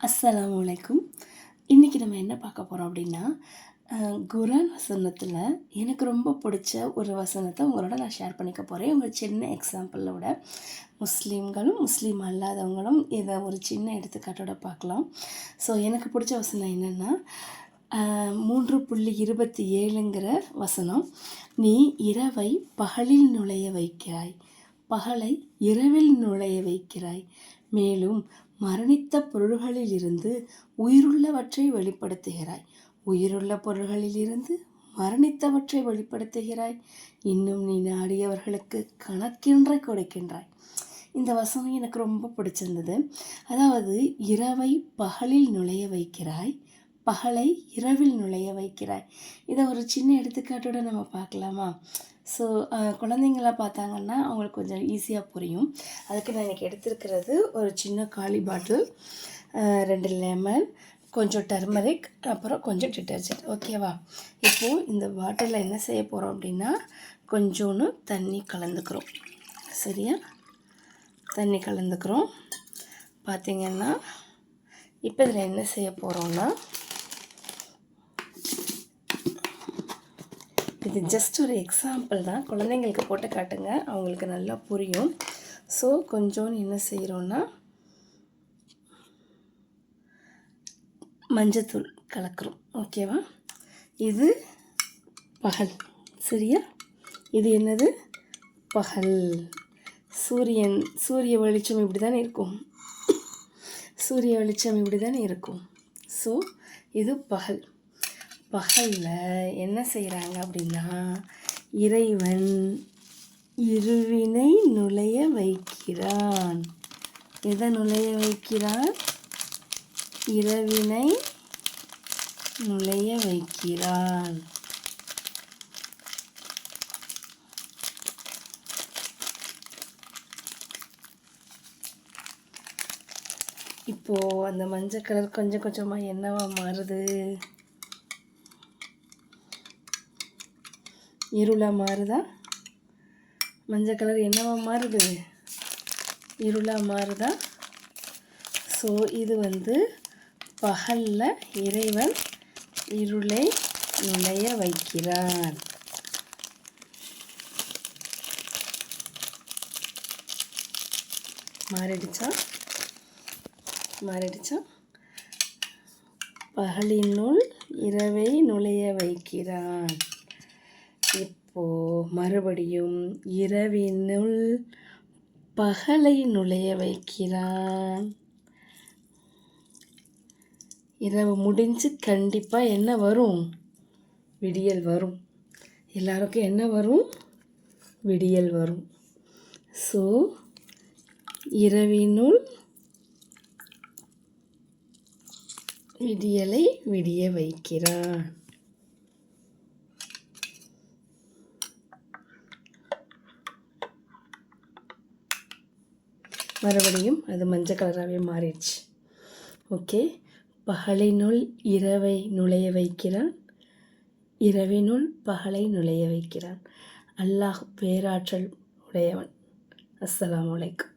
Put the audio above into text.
அஸ்ஸலாமு அலைக்கும். இன்றைக்கி நம்ம என்ன பார்க்க போகிறோம் அப்படின்னா, குர்ஆன் வசனத்தில் எனக்கு ரொம்ப பிடிச்ச ஒரு வசனத்தை உங்களோட நான் ஷேர் பண்ணிக்க போகிறேன். ஒரு சின்ன எக்ஸாம்பிளோட முஸ்லீம்களும் முஸ்லீம் அல்லாதவங்களும் இதை ஒரு சின்ன எடுத்துக்காட்டோட பார்க்கலாம். ஸோ எனக்கு பிடிச்ச வசனம் என்னென்னா 3.27ங்கிற வசனம். நீ இரவை பகலில் நுழைய வைக்கிறாய், பகலை இரவில் நுழைய வைக்கிறாய், மேலும் மரணித்த பொருள்களிலிருந்து உயிருள்ளவற்றை வெளிப்படுத்துகிறாய், உயிருள்ள பொருள்களிலிருந்து மரணித்தவற்றை வெளிப்படுத்துகிறாய், இன்னும் நீ நாடியவர்களுக்கு கணக்கின்றி கொடுக்கின்றாய். இந்த வசனம் எனக்கு ரொம்ப பிடிச்சிருந்தது. அதாவது இரவை பகலில் நுழைய வைக்கிறாய், பகலை இரவில் நுழைய வைக்கிறாய். இதை ஒரு சின்ன எடுத்துக்காட்டோட நம்ம பார்க்கலாமா? ஸோ குழந்தைங்களாம் பார்த்தாங்கன்னா அவங்களுக்கு கொஞ்சம் ஈஸியாக புரியும். அதுக்கு நான் இன்றைக்கி எடுத்துருக்கிறது ஒரு சின்ன காலி பாட்டில், 2 லெமன், கொஞ்சம் டர்மரிக், அப்புறம் கொஞ்சம் டிட்டர்ஜென்ட். ஓகேவா? இப்போது இந்த பாட்டிலில் என்ன செய்ய போகிறோம் அப்படின்னா, கொஞ்சோன்னு தண்ணி கலந்துக்கிறோம். சரியா? தண்ணி கலந்துக்கிறோம். பார்த்திங்கன்னா இப்போ இதில் என்ன செய்ய போகிறோன்னா, இது ஜஸ்ட் ஒரு எக்ஸாம்பிள் தான், குழந்தைங்களுக்கு போட்டு காட்டுங்க, அவங்களுக்கு நல்லா புரியும். ஸோ கொஞ்சோன்னு என்ன செய்கிறோன்னா, மஞ்சத்தூள் கலக்கிறோம். ஓகேவா? இது பகல். சரியா? இது என்னது? பகல். சூரிய வெளிச்சம் இப்படி தானே இருக்கும், சூரிய வெளிச்சம் இப்படி தானே இருக்கும். ஸோ இது பகல். பகலில் என்ன செய்கிறாங்க அப்படின்னா, இறைவன் இருவினை நுழைய வைக்கிறான். எதை நுழைய வைக்கிறான்? இரவினை நுழைய வைக்கிறான். இப்போது அந்த மஞ்சள் கலர் கொஞ்சம் கொஞ்சமாக என்னவா மாறுது? இருளாக மாறுதா? மஞ்சள் கலர் என்னவா மாறுது? இருளாக மாறுதா? ஸோ இது பகலில் இறைவன் இருளை நுழைய வைக்கிறான். மாறிடுச்சா? பகலினுள் இரவை நுழைய வைக்கிறான். இப்போது மறுபடியும் இரவினுள் பகலை நுழைய வைக்கிறான். இரவு முடிஞ்சு கண்டிப்பாக என்ன வரும்? விடியல் வரும். எல்லாருக்கும் என்ன வரும்? விடியல் வரும். ஸோ இரவினுள் விடியலை விடிய வைக்கிறான். மறுபடியும் அது மஞ்சள் கலராகவே மாறிடுச்சு. ஓகே. பகலினுள் இரவை நுழைய வைக்கிறான், இரவினுள் பகலை நுழைய வைக்கிறான். அல்லாஹ் பேராற்றல் உடையவன். அஸ்ஸலாமு அலைக்கும்.